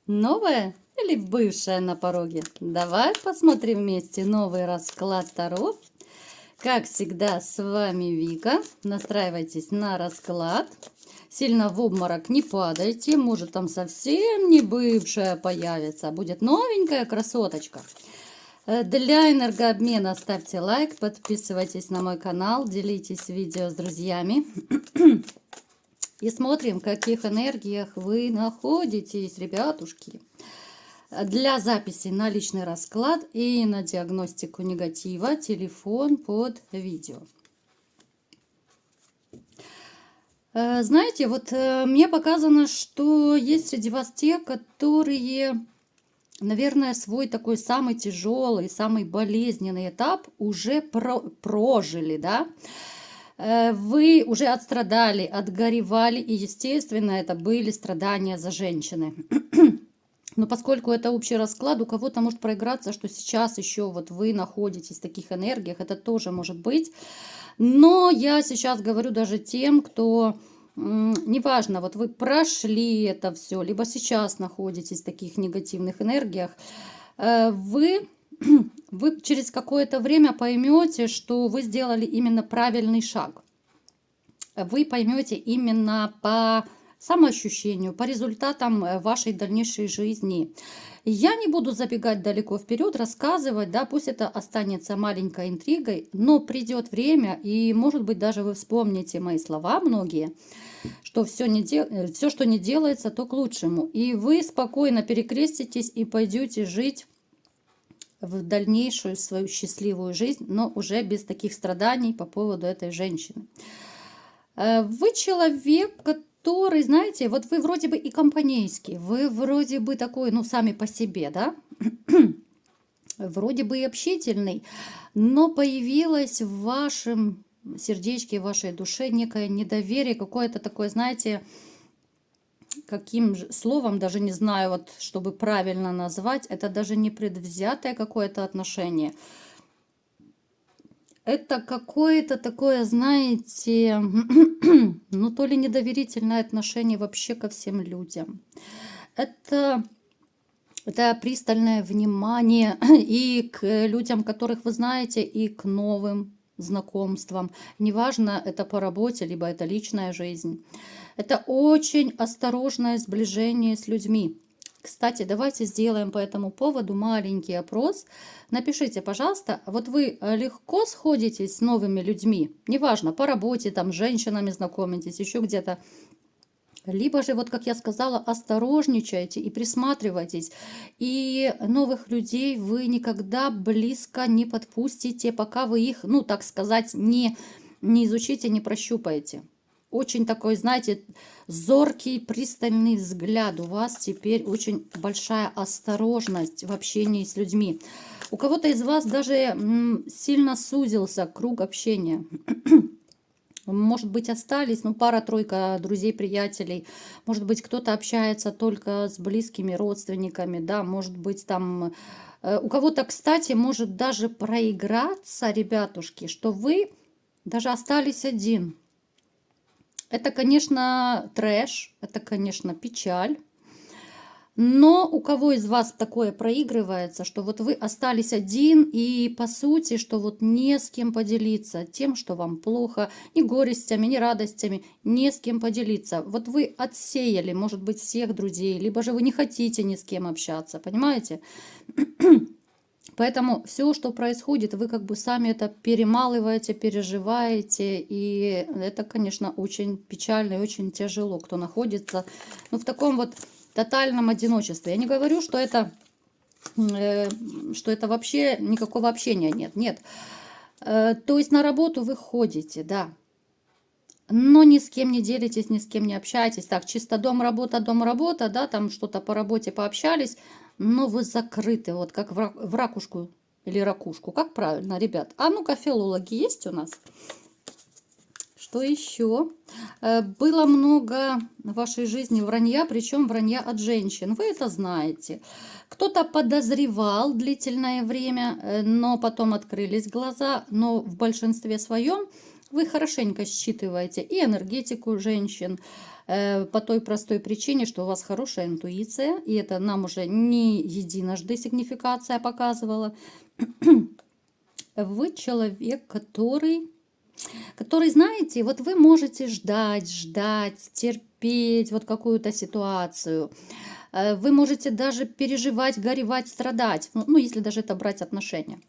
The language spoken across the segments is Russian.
Новая или бывшая на пороге? Давай посмотрим вместе новый расклад Таро. Как всегда, с вами Вика. Настраивайтесь на расклад. Сильно в обморок не падайте. Может, там совсем не бывшая появится, а будет новенькая красоточка. Для энергообмена ставьте лайк, подписывайтесь на мой канал, делитесь видео с друзьями. И смотрим, в каких энергиях вы находитесь, ребятушки. Для записи на личный расклад и на диагностику негатива телефон под видео. Знаете, вот мне показано, что есть среди вас те, которые, наверное, свой такой самый тяжелый, самый болезненный этап уже прожили, да? Вы уже отстрадали, отгоревали, и, естественно, это были страдания за женщины. Но поскольку это общий расклад, у кого-то может проиграться, что сейчас еще вот вы находитесь в таких энергиях, это тоже может быть. Но я сейчас говорю даже тем, кто, неважно, вот вы прошли это все, либо сейчас находитесь в таких негативных энергиях, вы через какое-то время поймете, что вы сделали именно правильный шаг. Вы поймете именно по самоощущению, по результатам вашей дальнейшей жизни. Я не буду забегать далеко вперед, рассказывать, да, пусть это останется маленькой интригой, но придет время, и, может быть, даже вы вспомните мои слова многие, что все, что не делается, то к лучшему. И вы спокойно перекреститесь и пойдете жить в дальнейшую свою счастливую жизнь, но уже без таких страданий по поводу этой женщины. Вы человек, который, знаете, вот вы вроде бы и компанейский, вы вроде бы такой, ну, сами по себе, да, вроде бы и общительный, но появилось в вашем сердечке, в вашей душе некое недоверие, какое-то такое, знаете, каким словом, даже не знаю, вот, чтобы правильно назвать, это даже не предвзятое какое-то отношение. Это какое-то такое, знаете, ну то ли недоверительное отношение вообще ко всем людям. Это пристальное внимание и к людям, которых вы знаете, и к новым знакомствам. Неважно, это по работе, либо это личная жизнь. Это очень осторожное сближение с людьми. Кстати, давайте сделаем по этому поводу маленький опрос. Напишите, пожалуйста, вот вы легко сходитесь с новыми людьми? Неважно, по работе, там, с женщинами знакомитесь, еще где-то. Либо же, вот как я сказала, осторожничайте и присматривайтесь. И новых людей вы никогда близко не подпустите, пока вы их, ну, так сказать, не изучите, не прощупаете. Очень такой, знаете, зоркий, пристальный взгляд. У вас теперь очень большая осторожность в общении с людьми. У кого-то из вас даже сильно сузился круг общения. Может быть, остались, ну, пара-тройка друзей, приятелей. Может быть, кто-то общается только с близкими родственниками, да, может быть, там... У кого-то, кстати, может даже проиграться, ребятушки, что вы даже остались один. Это, конечно, трэш, это, конечно, печаль. Но у кого из вас такое проигрывается, что вот вы остались один и по сути, что вот не с кем поделиться тем, что вам плохо, ни горестями, ни радостями, не с кем поделиться. Вот вы отсеяли, может быть, всех друзей, либо же вы не хотите ни с кем общаться, понимаете? Поэтому все, что происходит, вы как бы сами это перемалываете, переживаете, и это, конечно, очень печально и очень тяжело, кто находится, ну, в таком вот тотальном одиночестве. Я не говорю, что это вообще никакого общения нет. Нет. То есть на работу вы ходите, да. Но ни с кем не делитесь, ни с кем не общаетесь. Так, чисто дом-работа, да, там что-то по работе пообщались, но вы закрыты, вот как в ракушку или ракушку. Как правильно, ребят? А ну-ка, филологи есть у нас? Что еще? Было много в вашей жизни вранья, причем вранья от женщин. Вы это знаете. Кто-то подозревал длительное время, но потом открылись глаза. Но в большинстве своем вы хорошенько считываете и энергетику женщин, по той простой причине, что у вас хорошая интуиция, и это нам уже не единожды сигнификация показывала. Вы человек, который, знаете, вот вы можете ждать, терпеть вот какую-то ситуацию. Вы можете даже переживать, горевать, страдать, ну, если даже это брать отношения.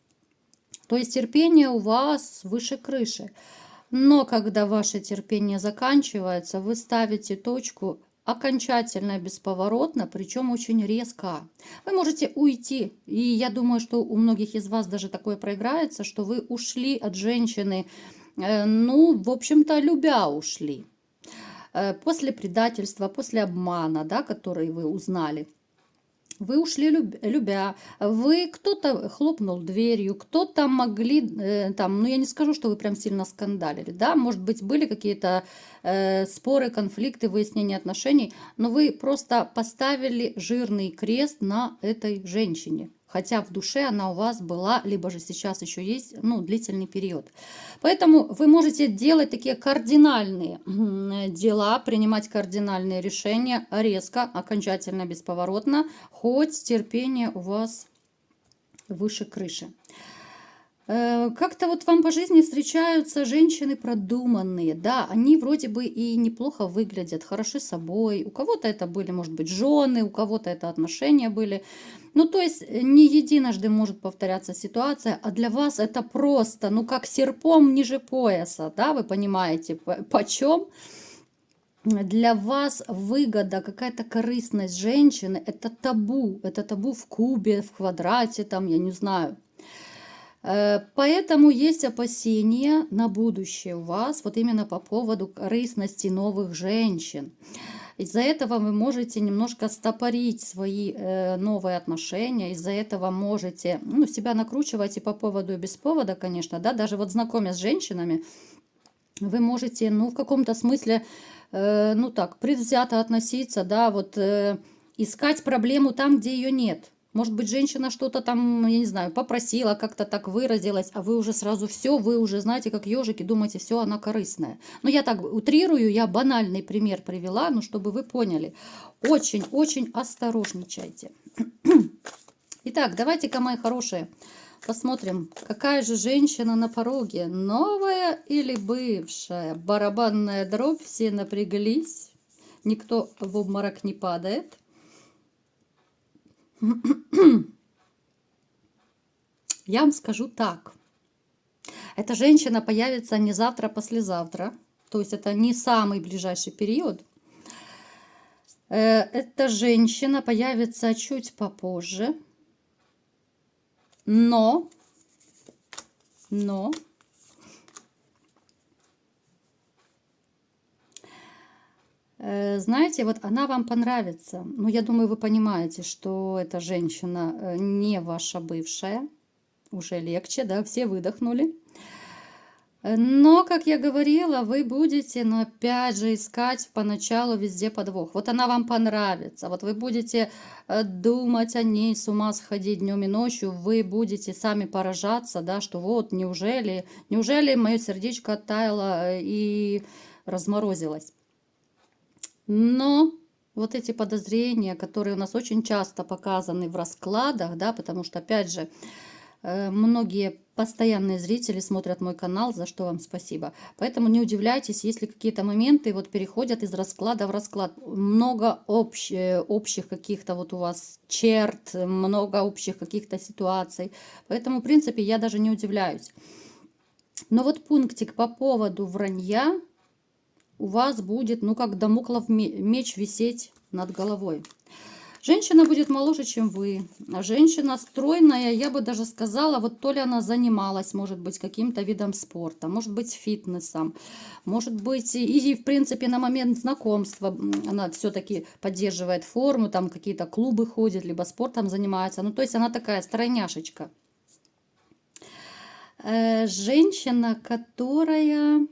То есть терпение у вас выше крыши. Но когда ваше терпение заканчивается, вы ставите точку окончательно, бесповоротно, причем очень резко. Вы можете уйти. И я думаю, что у многих из вас даже такое проиграется, что вы ушли от женщины, ну, в общем-то, любя ушли. После предательства, после обмана, да, который вы узнали. Вы ушли любя, вы кто-то хлопнул дверью, кто-то могли там, ну я не скажу, что вы прям сильно скандалили, да, может быть были какие-то споры, конфликты, выяснение отношений, но вы просто поставили жирный крест на этой женщине. Хотя в душе она у вас была, либо же сейчас еще есть, ну, длительный период. Поэтому вы можете делать такие кардинальные дела, принимать кардинальные решения резко, окончательно, бесповоротно, хоть терпение у вас выше крыши. Как-то вот вам по жизни встречаются женщины продуманные, да, они вроде бы и неплохо выглядят, хороши собой, у кого-то это были, может быть, жены, у кого-то это отношения были, ну, то есть не единожды может повторяться ситуация, а для вас это просто, ну, как серпом ниже пояса, да, вы понимаете, почем? Для вас выгода, какая-то корыстность женщины, это табу в кубе, в квадрате, там, я не знаю. Поэтому есть опасения на будущее у вас, вот именно по поводу корыстности новых женщин. Из-за этого вы можете немножко стопорить свои новые отношения, из-за этого можете, ну, себя накручивать и по поводу, и без повода, конечно, да, даже вот знакомясь с женщинами, вы можете, ну, в каком-то смысле, ну, так, предвзято относиться, да, вот искать проблему там, где ее нет. Может быть, женщина что-то там, я не знаю, попросила, как-то так выразилась, а вы уже сразу все, вы уже знаете, как ежики, думаете, все, она корыстная. Но я так утрирую, я банальный пример привела, но чтобы вы поняли. Очень-очень осторожничайте. Итак, давайте-ка, мои хорошие, посмотрим, какая же женщина на пороге, новая или бывшая. Барабанная дробь, все напряглись, никто в обморок не падает. Я вам скажу так. Эта женщина появится не завтра, а послезавтра. То есть это не самый ближайший период. Эта женщина появится чуть попозже. Но, знаете, вот она вам понравится. Ну, я думаю, вы понимаете, что эта женщина не ваша бывшая. Уже легче, да, все выдохнули. Но, как я говорила, вы будете, но опять же, искать поначалу везде подвох. Вот она вам понравится, вот вы будете думать о ней, с ума сходить днем и ночью, вы будете сами поражаться, да, что вот, неужели мое сердечко оттаяло и разморозилось. Но вот эти подозрения, которые у нас очень часто показаны в раскладах, да, потому что, опять же, многие постоянные зрители смотрят мой канал, за что вам спасибо. Поэтому не удивляйтесь, если какие-то моменты вот переходят из расклада в расклад. Много общих каких-то вот у вас черт, много общих каких-то ситуаций. Поэтому, в принципе, я даже не удивляюсь. Но вот пунктик по поводу вранья у вас будет, ну, как дамоклов меч висеть над головой. Женщина будет моложе, чем вы. Женщина стройная, я бы даже сказала, вот то ли она занималась, может быть, каким-то видом спорта, может быть, фитнесом, может быть, и в принципе, на момент знакомства она все-таки поддерживает форму, там какие-то клубы ходит, либо спортом занимается. Ну, то есть она такая стройняшечка. Женщина, которая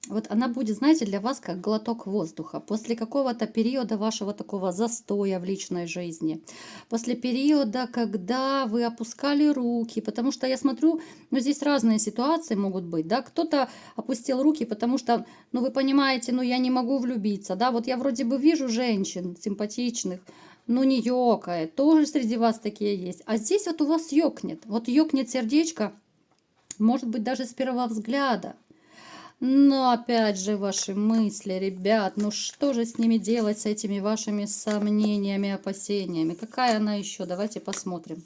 Вот она будет, знаете, для вас как глоток воздуха. После какого-то периода вашего такого застоя в личной жизни, после периода, когда вы опускали руки, потому что я смотрю, ну здесь разные ситуации могут быть, да, кто-то опустил руки, потому что, ну вы понимаете, ну я не могу влюбиться, да, вот я вроде бы вижу женщин симпатичных, но не ёкает, тоже среди вас такие есть, а здесь вот у вас ёкнет, вот ёкнет сердечко, может быть даже с первого взгляда. Но опять же ваши мысли, ребят, ну что же с ними делать, с этими вашими сомнениями, опасениями? Какая она еще? Давайте посмотрим.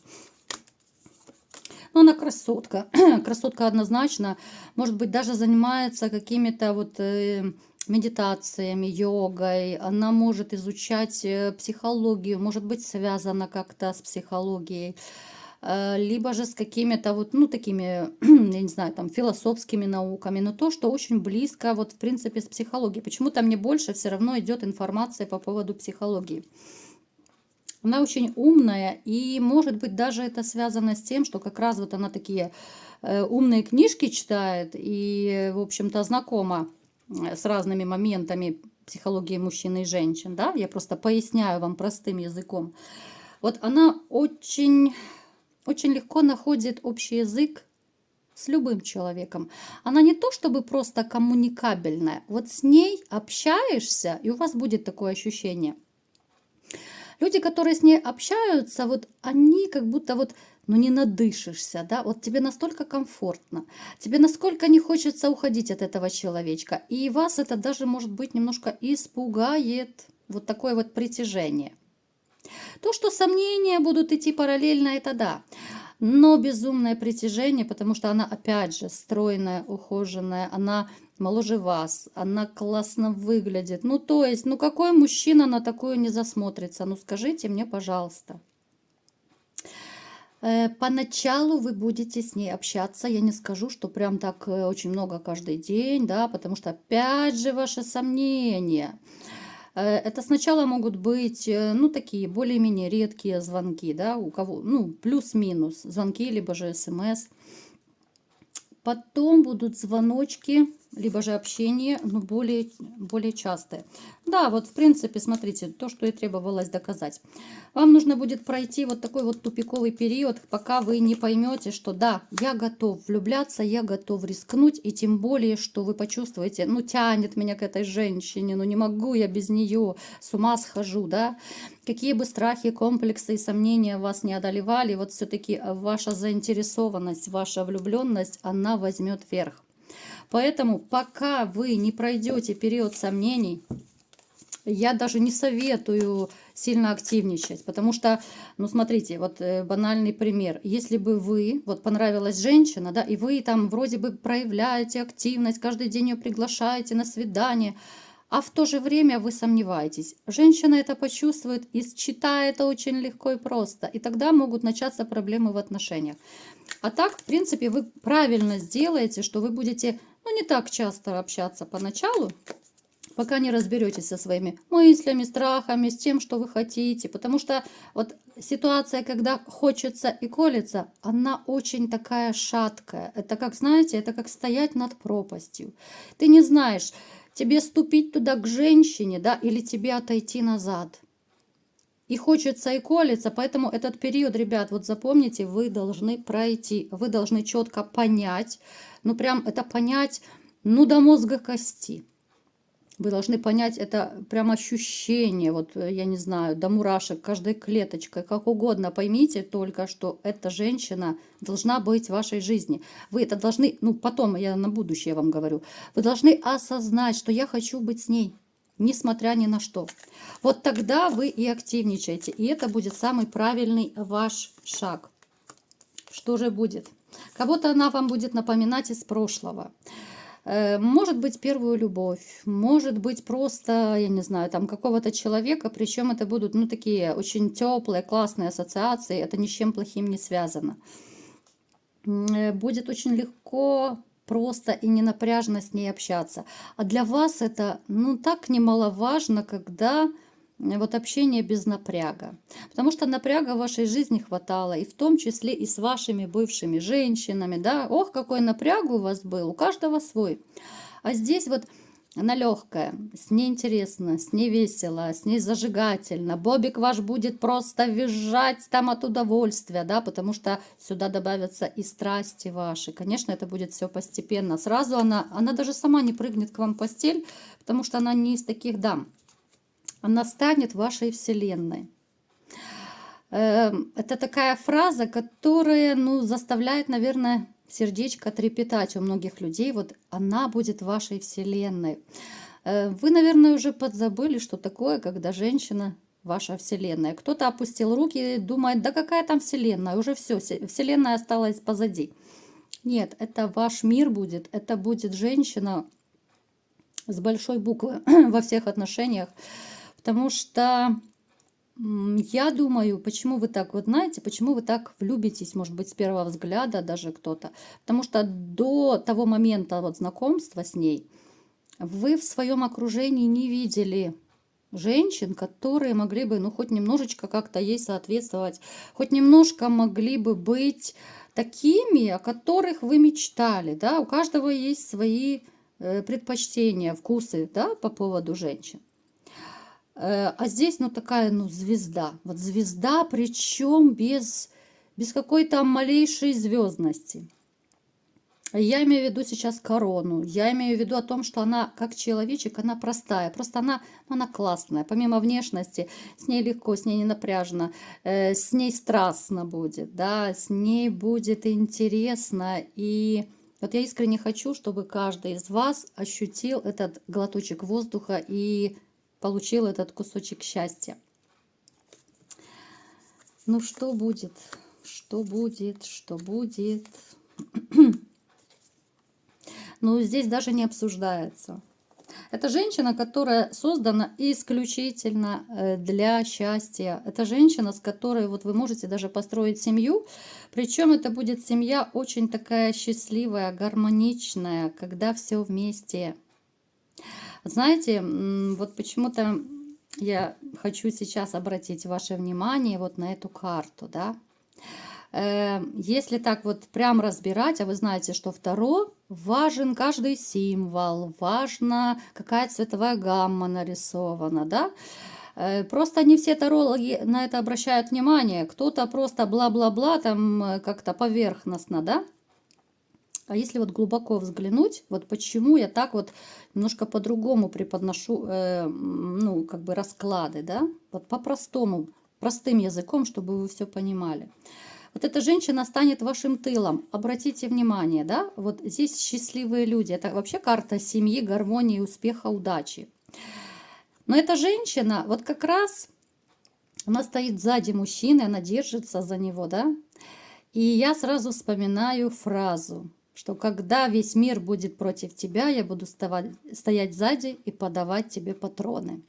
Ну, она красотка. Красотка однозначно. Может быть, даже занимается какими-то вот медитациями, йогой. Она может изучать психологию, может быть, связана как-то с психологией. Либо же с какими-то вот, ну, такими, я не знаю, там, философскими науками, но то, что очень близко, вот, в принципе, с психологией. Почему-то мне больше все равно идет информация по поводу психологии. Она очень умная, и, может быть, даже это связано с тем, что как раз вот она такие умные книжки читает и, в общем-то, знакома с разными моментами психологии мужчин и женщин, да, я просто поясняю вам простым языком. Вот она очень легко находит общий язык с любым человеком. Она не то чтобы просто коммуникабельная, вот с ней общаешься, и у вас будет такое ощущение. Люди, которые с ней общаются, вот они как будто вот, ну не надышишься, да, вот тебе настолько комфортно, тебе насколько не хочется уходить от этого человечка, и вас это даже, может быть, немножко испугает, вот такое вот притяжение. То, что сомнения будут идти параллельно, это да. Но безумное притяжение, потому что она, опять же, стройная, ухоженная, она моложе вас, она классно выглядит. Ну, то есть, ну какой мужчина на такую не засмотрится? Ну, скажите мне, пожалуйста. Поначалу вы будете с ней общаться. Я не скажу, что прям так очень много каждый день, да, потому что, опять же, ваши сомнения. Это сначала могут быть, ну, такие более-менее редкие звонки, да, у кого, ну, плюс-минус звонки, либо же смс. Потом будут звоночки, либо же общение, но более частое. Да, вот в принципе, смотрите, то, что и требовалось доказать. Вам нужно будет пройти вот такой вот тупиковый период, пока вы не поймете, что да, я готов влюбляться, я готов рискнуть, и тем более, что вы почувствуете, ну, тянет меня к этой женщине, ну, не могу я без нее, с ума схожу, да. Какие бы страхи, комплексы и сомнения вас не одолевали, вот все-таки ваша заинтересованность, ваша влюбленность, она возьмет верх. Поэтому пока вы не пройдете период сомнений, я даже не советую сильно активничать, потому что, ну смотрите, вот банальный пример. Если бы вы, вот понравилась женщина, да, и вы там вроде бы проявляете активность, каждый день ее приглашаете на свидание, а в то же время вы сомневаетесь. Женщина это почувствует и считает это очень легко и просто. И тогда могут начаться проблемы в отношениях. А так, в принципе, вы правильно сделаете, что вы будете, ну, не так часто общаться поначалу, пока не разберетесь со своими мыслями, страхами, с тем, что вы хотите. Потому что вот ситуация, когда хочется и колется, она очень такая шаткая. Это как, знаете, это как стоять над пропастью. Ты не знаешь, тебе ступить туда к женщине, да, или тебе отойти назад. И хочется, и колется, поэтому этот период, ребят, вот запомните, вы должны пройти, вы должны четко понять, ну прям это понять, ну до мозга кости. Вы должны понять это прям ощущение, вот я не знаю, до мурашек, каждой клеточкой, как угодно. Поймите только, что эта женщина должна быть в вашей жизни. Вы это должны, ну потом, я на будущее вам говорю, вы должны осознать, что я хочу быть с ней, несмотря ни на что. Вот тогда вы и активничаете, и это будет самый правильный ваш шаг. Что же будет? Кого-то она вам будет напоминать из прошлого. Может быть, первую любовь, может быть, просто, я не знаю, там какого-то человека, причем это будут, ну, такие очень теплые, классные ассоциации, это ни с чем плохим не связано. Будет очень легко, просто и ненапряжно с ней общаться. А для вас это, ну, так немаловажно, когда вот общение без напряга. Потому что напряга в вашей жизни хватало, и в том числе и с вашими бывшими женщинами, да. Ох, какой напряг у вас был, у каждого свой. А здесь вот она легкая, с ней интересно, с ней весело, с ней зажигательно. Бобик ваш будет просто визжать там от удовольствия, да, потому что сюда добавятся и страсти ваши. Конечно, это будет все постепенно. Сразу она даже сама не прыгнет к вам в постель, потому что она не из таких дам. Она станет вашей вселенной. Это такая фраза, которая, ну, заставляет, наверное, сердечко трепетать у многих людей. Вот она будет вашей вселенной. Вы, наверное, уже подзабыли, что такое, когда женщина ваша вселенная. Кто-то опустил руки и думает, да какая там вселенная, уже все, вселенная осталась позади. Нет, это ваш мир будет, это будет женщина с большой буквы во всех отношениях, потому что я думаю, почему вы так, вот знаете, почему вы так влюбитесь, может быть, с первого взгляда даже кто-то. Потому что до того момента вот знакомства с ней вы в своем окружении не видели женщин, которые могли бы, ну, хоть немножечко как-то ей соответствовать, хоть немножко могли бы быть такими, о которых вы мечтали, да, у каждого есть свои предпочтения, вкусы, да, по поводу женщин. А здесь, ну, такая, ну, звезда. Вот звезда, причем без какой-то малейшей звездности. Я имею в виду сейчас корону. Я имею в виду о том, что она, как человечек, она простая. Просто она классная. Помимо внешности, с ней легко, с ней не напряжно, с ней страстно будет, да, с ней будет интересно. И вот я искренне хочу, чтобы каждый из вас ощутил этот глоточек воздуха и получил этот кусочек счастья. Ну что будет? Что будет? Что будет? Ну, здесь даже не обсуждается. Это женщина, которая создана исключительно для счастья. Это женщина, с которой вот вы можете даже построить семью. Причем это будет семья очень такая счастливая, гармоничная, когда все вместе. Знаете, вот почему-то я хочу сейчас обратить ваше внимание вот на эту карту, да. Если так вот прям разбирать, а вы знаете, что в Таро важен каждый символ, важна какая цветовая гамма нарисована, да. Просто не все тарологи на это обращают внимание. Кто-то просто бла-бла-бла, там как-то поверхностно, да. А если вот глубоко взглянуть, вот почему я так вот немножко по-другому преподношу, ну, как бы расклады, да, вот по-простому, простым языком, чтобы вы все понимали. Вот эта женщина станет вашим тылом. Обратите внимание, да, вот здесь счастливые люди. Это вообще карта семьи, гармонии, успеха, удачи. Но эта женщина, вот как раз, она стоит сзади мужчины, она держится за него, да. И я сразу вспоминаю фразу, что когда весь мир будет против тебя, я буду стоять сзади и подавать тебе патроны.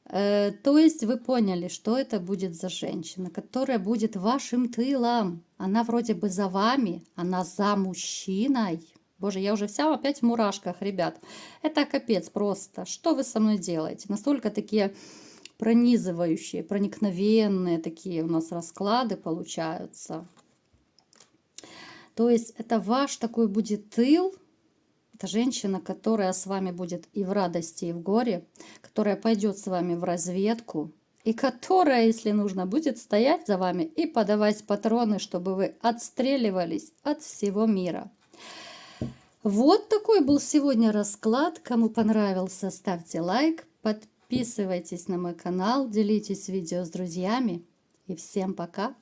То есть вы поняли, что это будет за женщина, которая будет вашим тылом. Она вроде бы за вами, она за мужчиной. Боже, я уже вся опять в мурашках, ребят. Это капец просто. Что вы со мной делаете? Настолько такие пронизывающие, проникновенные такие у нас расклады получаются. То есть это ваш такой будет тыл. Это женщина, которая с вами будет и в радости, и в горе, которая пойдет с вами в разведку, и которая, если нужно, будет стоять за вами и подавать патроны, чтобы вы отстреливались от всего мира. Вот такой был сегодня расклад. Кому понравился, ставьте лайк, подписывайтесь на мой канал, делитесь видео с друзьями. И всем пока!